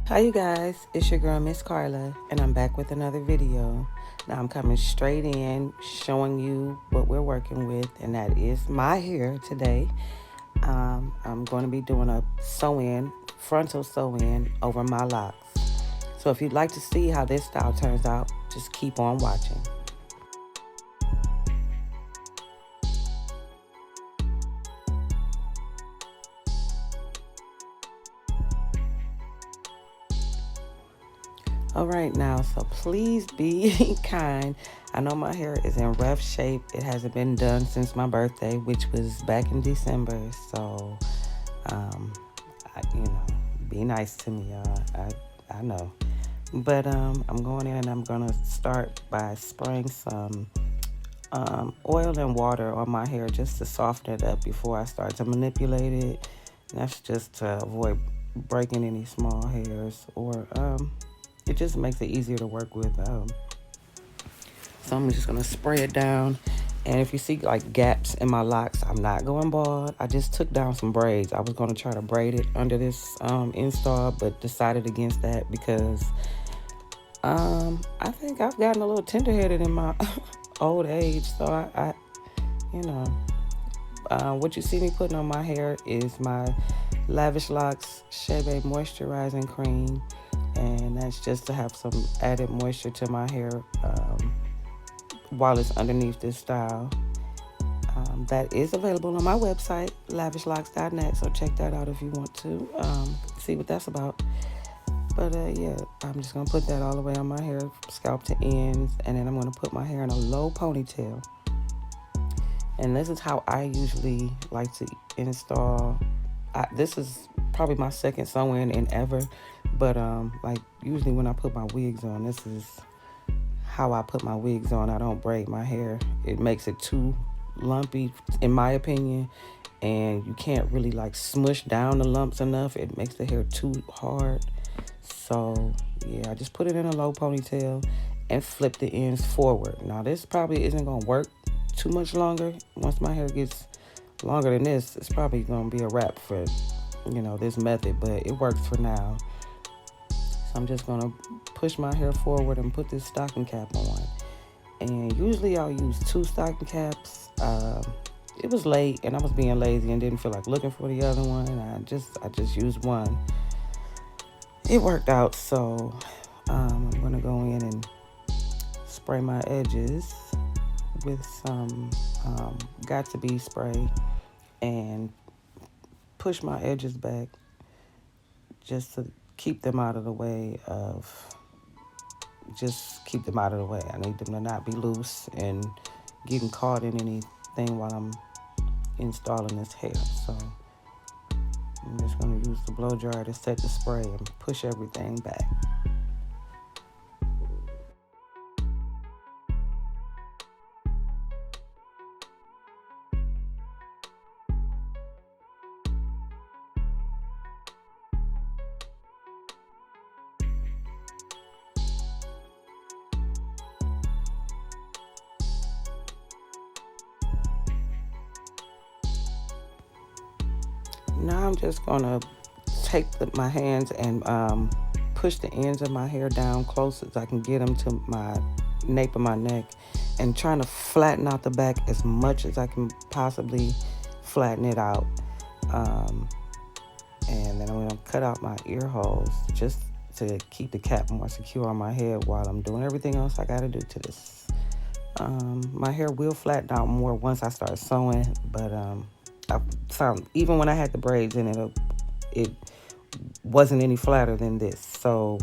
Hi you guys, it's your girl Miss Carla and I'm back with another video. Now I'm coming straight in showing you what we're working with, and that is my hair today. I'm going to be doing a sew-in, frontal sew-in over my locks. So if you'd like to see how this style turns out, just keep on watching. All right now, so please be kind. I know my hair is in rough shape. It hasn't been done since my birthday, which was back in December. So, be nice to me, y'all. I know. But I'm going in and I'm going to start by spraying some oil and water on my hair just to soften it up before I start to manipulate it. And that's just to avoid breaking any small hairs, or it just makes it easier to work with. So I'm just gonna spray it down. And if you see like gaps in my locks, I'm not going bald. I just took down some braids. I was gonna try to braid it under this install, but decided against that because I think I've gotten a little tender-headed in my old age. So I what you see me putting on my hair is my Lavish Locks Shea Moisturizing Cream, and that's just to have some added moisture to my hair while it's underneath this style. That is available on my website, lavishlocks.net, so check that out if you want to see what that's about. But yeah, I'm just going to put that all the way on my hair, scalp to ends, and then I'm going to put my hair in a low ponytail. And this is how I usually like to install. This is probably my second sew-in in ever, but like usually when I put my wigs on, this is how I put my wigs on. I don't braid my hair. It makes it too lumpy, in my opinion, and you can't really like smush down the lumps enough. It makes the hair too hard. So yeah, I just put it in a low ponytail and flip the ends forward. Now this probably isn't gonna work too much longer. Once my hair gets longer than this, it's probably gonna be a wrap for this method, but it works for now. So I'm just gonna push my hair forward and put this stocking cap on. And usually I'll use 2 stocking caps. It was late and I was being lazy and didn't feel like looking for the other one. I just used one. It worked out, so I'm gonna go in and spray my edges with some got-to-be spray and push my edges back just to keep them out of the way. I need them to not be loose and getting caught in anything while I'm installing this hair. So I'm just going to use the blow dryer to set the spray and push everything back. Now I'm just going to take my hands and push the ends of my hair down close as I can get them to my nape of my neck, and trying to flatten out the back as much as I can possibly flatten it out. And then I'm going to cut out my ear holes just to keep the cap more secure on my head while I'm doing everything else I got to do to this. My hair will flatten out more once I start sewing, but I found even when I had the braids in it wasn't any flatter than this. So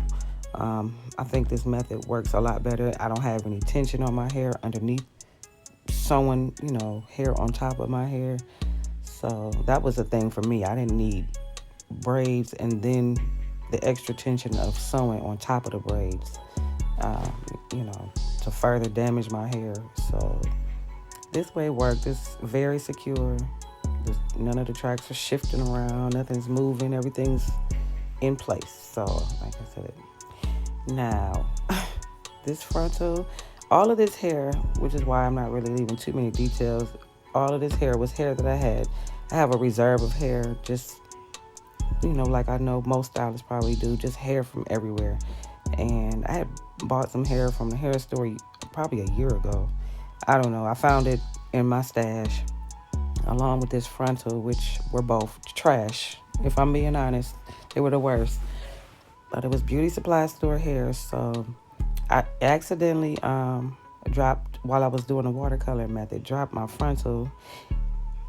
I think this method works a lot better. I don't have any tension on my hair underneath sewing, hair on top of my hair. So that was a thing for me. I didn't need braids and then the extra tension of sewing on top of the braids, to further damage my hair. So this way worked. It's very secure. None of the tracks are shifting around. Nothing's moving. Everything's in place. So, like I said, now this frontal, all of this hair, which is why I'm not really leaving too many details. All of this hair was hair that I had. I have a reserve of hair just like I know most stylists probably do, just hair from everywhere. And I had bought some hair from the hair store probably a year ago. I don't know. I found it in my stash along with this Frontal, which were both trash. If I'm being honest, they were the worst. But it was beauty supply store hair, so I accidentally dropped while I was doing the watercolor method. Dropped my Frontal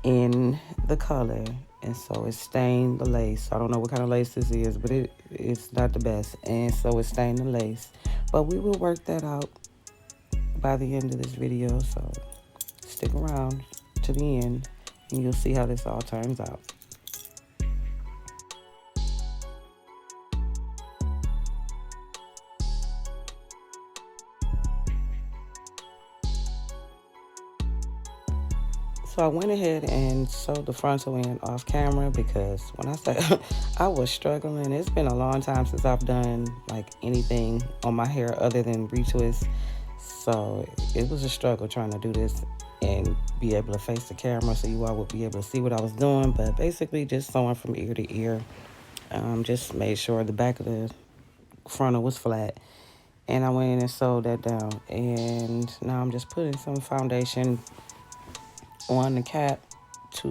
in the color, and so it stained the lace. I don't know what kind of lace this is, but it's not the best, and so it stained the lace. But we will work that out by the end of this video, so stick around to the end and you'll see how this all turns out. So I went ahead and sewed the Frontal in off camera because when I say I was struggling, it's been a long time since I've done like anything on my hair other than retwist. So it was a struggle trying to do this and be able to face the camera so you all would be able to see what I was doing. But basically just sewing from ear to ear. Just made sure the back of the frontal was flat. And I went in and sewed that down. And now I'm just putting some foundation on the cap to,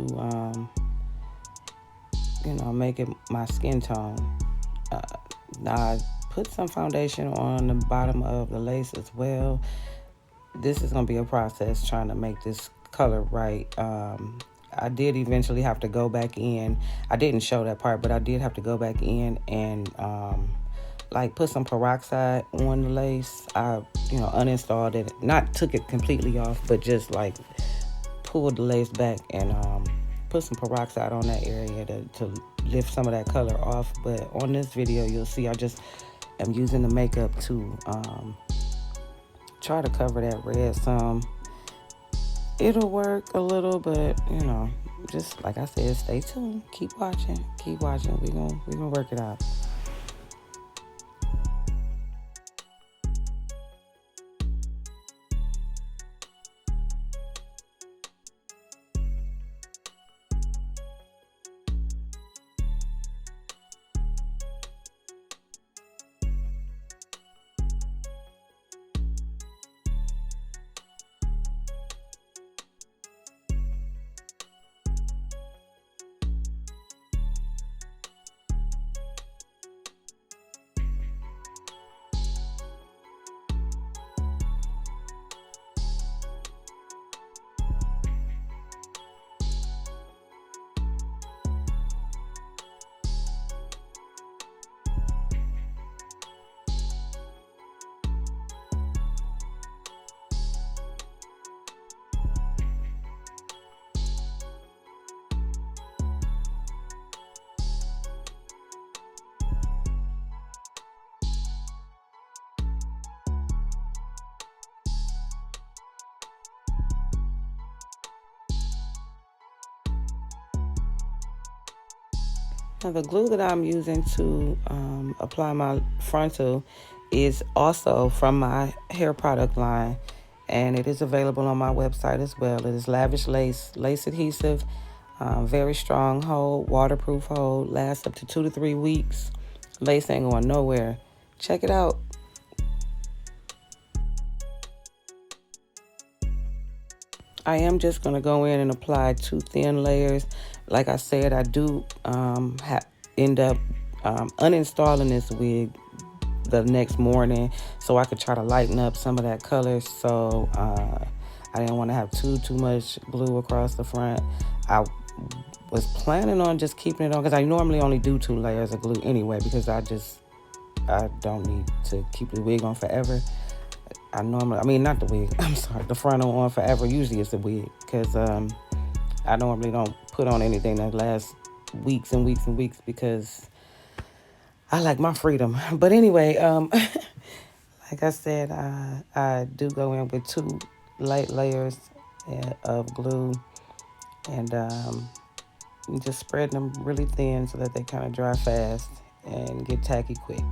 make it my skin tone. Now I put some foundation on the bottom of the lace as well. This is going to be a process trying to make this color right. I did eventually have to go back in. I didn't show that part, but I did have to go back in and put some peroxide on the lace. I uninstalled it, not took it completely off, but just like pulled the lace back and put some peroxide on that area to lift some of that color off. But on this video you'll see I just am using the makeup to try to cover that red some. It'll work a little, but just like I said, stay tuned, keep watching. We're gonna work it out. Now the glue that I'm using to apply my Frontal is also from my hair product line, and it is available on my website as well. It is Lavish lace adhesive, very strong hold, waterproof hold, lasts up to 2 to 3 weeks. Lace ain't going nowhere. Check it out. I am just going to go in and apply 2 thin layers. Like I said, I do end up uninstalling this wig the next morning so I could try to lighten up some of that color. So I didn't want to have too much glue across the front. I was planning on just keeping it on because I normally only do 2 layers of glue anyway because I don't need to keep the wig on forever. Not the wig, I'm sorry, the frontal on forever. Usually it's the wig because I normally don't put on anything that lasts weeks and weeks and weeks because I like my freedom. But anyway, like I said, I do go in with 2 light layers of glue and just spread them really thin so that they kind of dry fast and get tacky quick.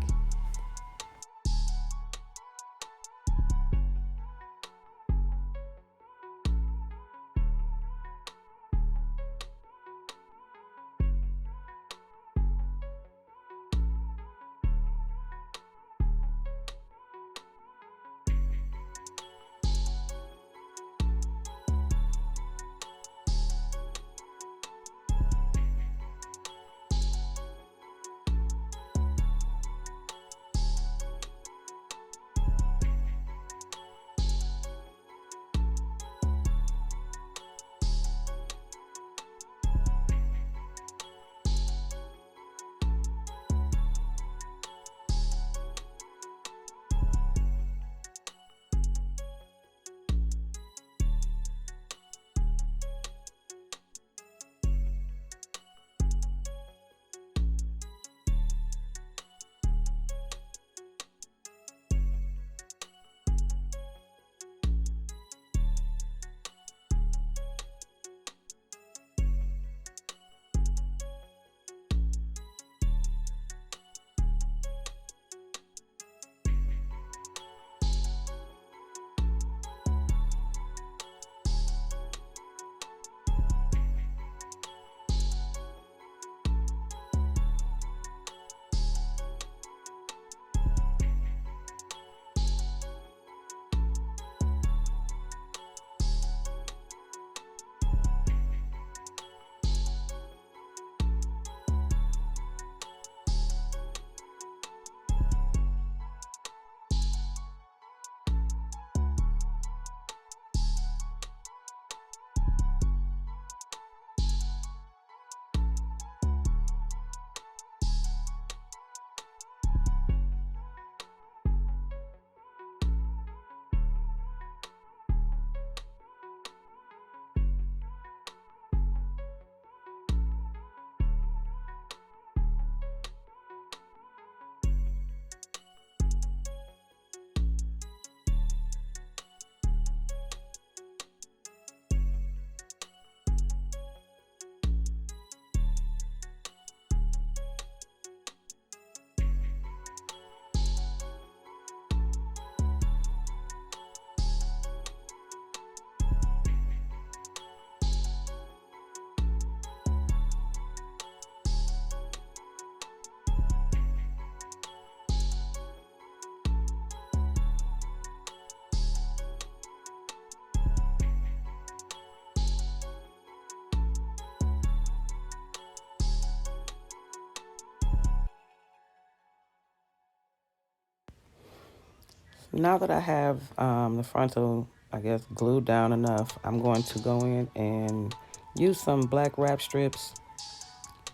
now that I have the frontal, I guess, glued down enough, I'm going to go in and use some black wrap strips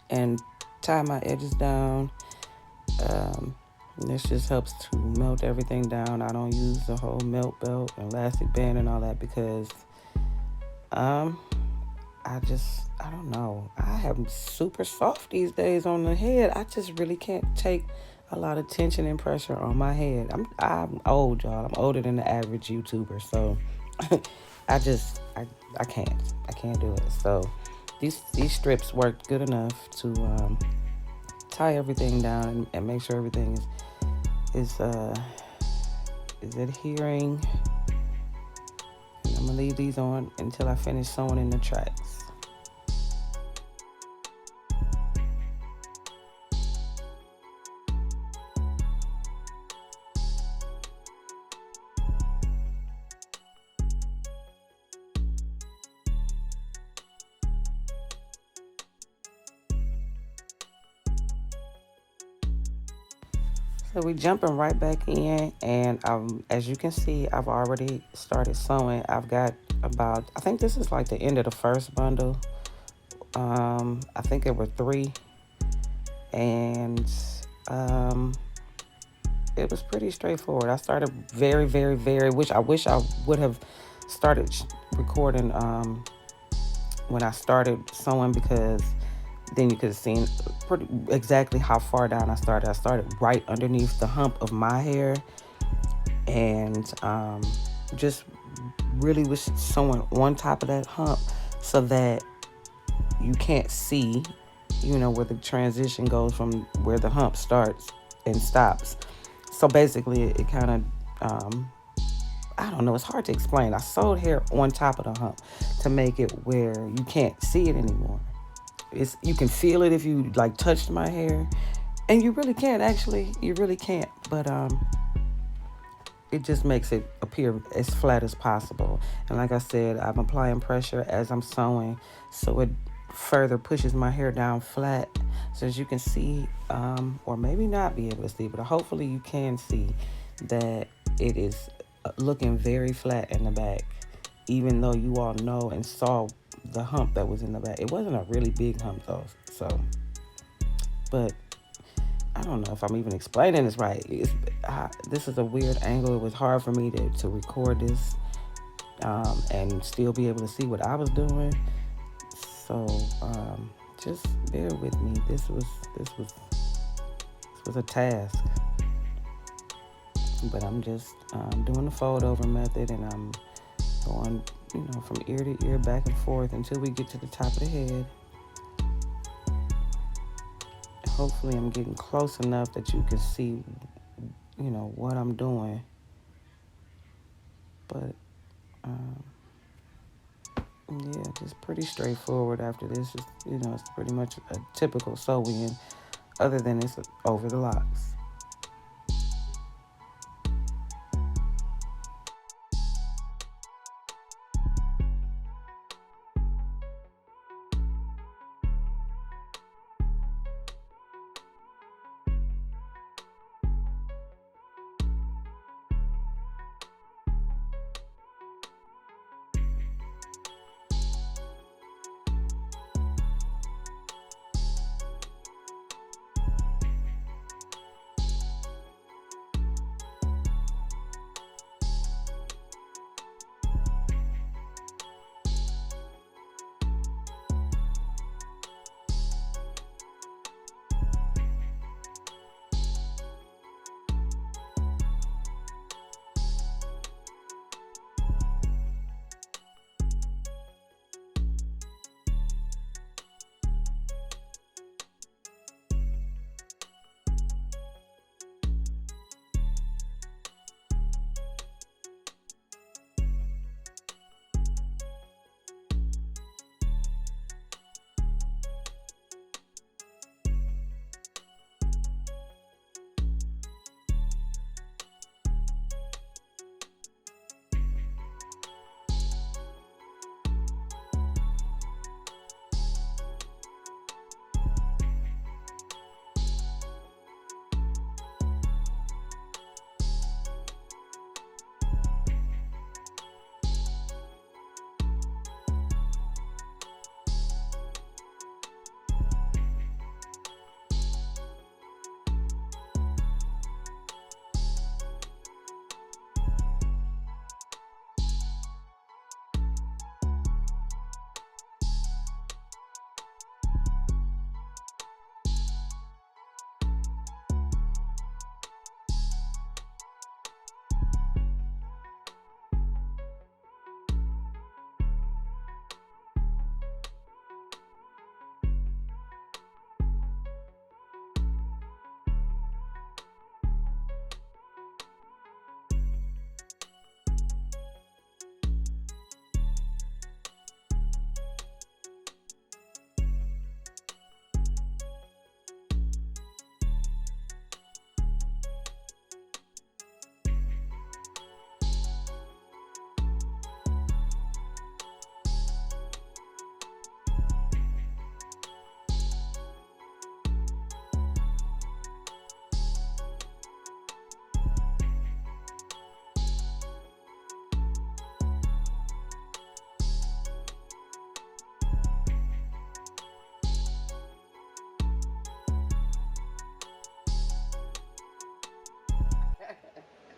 and tie my edges down. Um, this just helps to melt everything down. I don't use the whole melt belt and elastic band and all that because um, I don't know. I am super soft these days on the head. I just really can't take a lot of tension and pressure on my head. I'm old, y'all. I'm older than the average YouTuber, so I just I can't do it. So these strips worked good enough to tie everything down and make sure everything is adhering. And I'm gonna leave these on until I finish sewing in the tracks. So we jumping right back in, and as you can see, I've already started sewing. I've got about, I think this is like the end of the first bundle. I think there were three, and um, it was pretty straightforward. I started very, very, very, which I wish I would have started recording when I started sewing because then you could have seen pretty exactly how far down I started. I started right underneath the hump of my hair and just really was sewing on top of that hump so that you can't see, where the transition goes from where the hump starts and stops. So basically, it kind of, I don't know, it's hard to explain. I sewed hair on top of the hump to make it where you can't see it anymore. You can feel it if you like touched my hair, and you really can't actually. You really can't, but it just makes it appear as flat as possible. And like I said, I'm applying pressure as I'm sewing, so it further pushes my hair down flat. So as you can see, or maybe not be able to see, but hopefully you can see that it is looking very flat in the back, even though you all know and saw the hump that was in the back. It wasn't a really big hump though, so, but I don't know if I'm even explaining this right. This is a weird angle. It was hard for me to record this and still be able to see what I was doing. So just bear with me. This was a task, but I'm just doing the fold over method, and I'm going, from ear to ear, back and forth until we get to the top of the head. Hopefully I'm getting close enough that you can see, what I'm doing. But, yeah, just pretty straightforward after this. It's pretty much a typical sew-in, other than it's over the locks.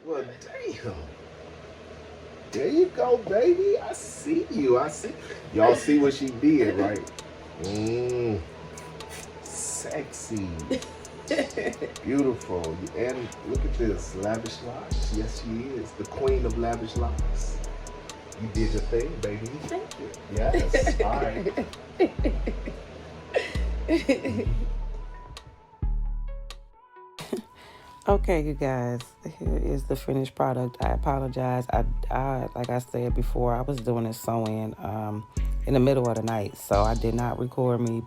Well, damn. There you go, baby. I see you. I see. Y'all see what she did, right? Mmm. Sexy. Beautiful. And look at this. Lavish locks. Yes, she is. The queen of lavish locks. You did your thing, baby. Thank you. Yes. All right. Okay, you guys, here is the finished product. I apologize. I like I said before, I was doing this sewing in the middle of the night, so I did not record me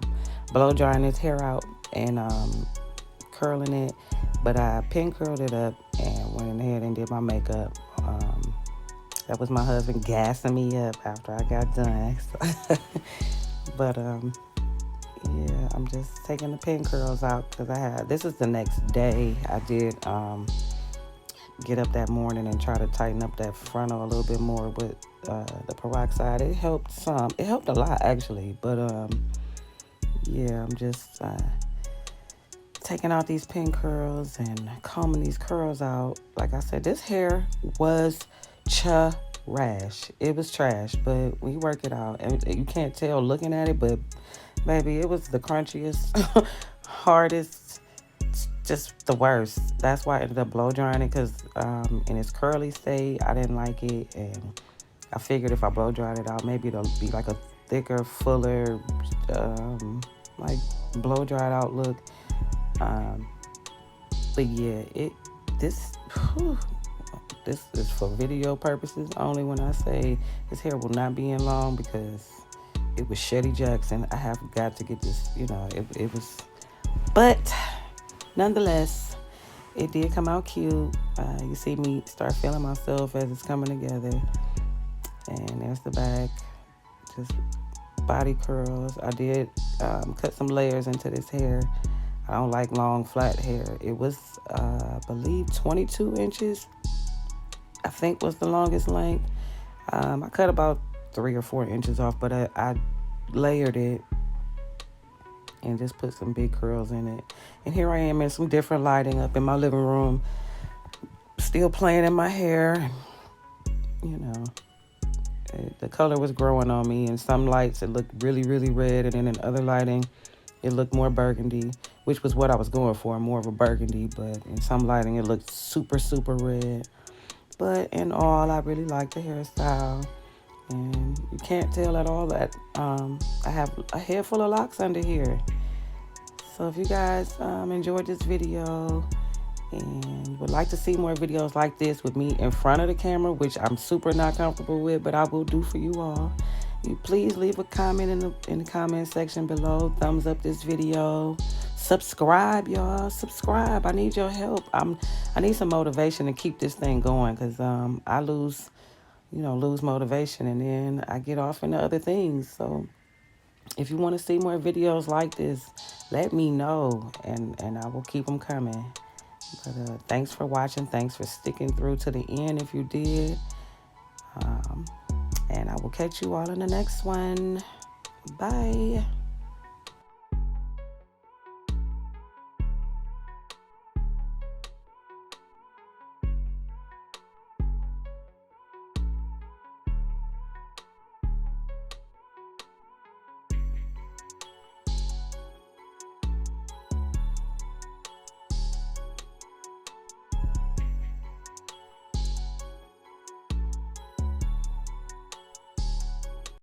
blow drying this hair out and curling it, but I pin curled it up and went ahead and did my makeup. That was my husband gassing me up after I got done. But yeah, I'm just taking the pin curls out because this is the next day. I did get up that morning and try to tighten up that frontal a little bit more with the peroxide. It helped some. It helped a lot actually, but yeah, I'm just taking out these pin curls and combing these curls out. Like I said, this hair was trash. It was trash, but we work it out. And you can't tell looking at it, but baby, it was the crunchiest, hardest, just the worst. That's why I ended up blow drying it because in its curly state, I didn't like it. And I figured if I blow dried it out, maybe it'll be like a thicker, fuller, like blow dried out look. But yeah, this is for video purposes only. When I say this hair will not be in long because it was Shetty Jackson. I have got to get this, it was, but nonetheless, it did come out cute. You see me start feeling myself as it's coming together. And there's the back, just body curls. I did cut some layers into this hair. I don't like long, flat hair. It was, I believe, 22 inches, I think was the longest length. I cut about 3 or 4 inches off, but I layered it and just put some big curls in it. And here I am in some different lighting up in my living room, still playing in my hair. The color was growing on me. In some lights, it looked really, really red, and then in other lighting, it looked more burgundy, which was what I was going for, more of a burgundy. But in some lighting, it looked super, super red. But in all, I really like the hairstyle. And you can't tell at all that I have a head full of locks under here. So if you guys enjoyed this video and would like to see more videos like this with me in front of the camera, which I'm super not comfortable with, but I will do for you all, you please leave a comment in the comment section below. Thumbs up this video. Subscribe, y'all. Subscribe. I need your help. I need some motivation to keep this thing going because I lose motivation and then I get off into other things. So if you want to see more videos like this, let me know and I will keep them coming. But thanks for watching. Thanks for sticking through to the end if you did. And I will catch you all in the next one. Bye.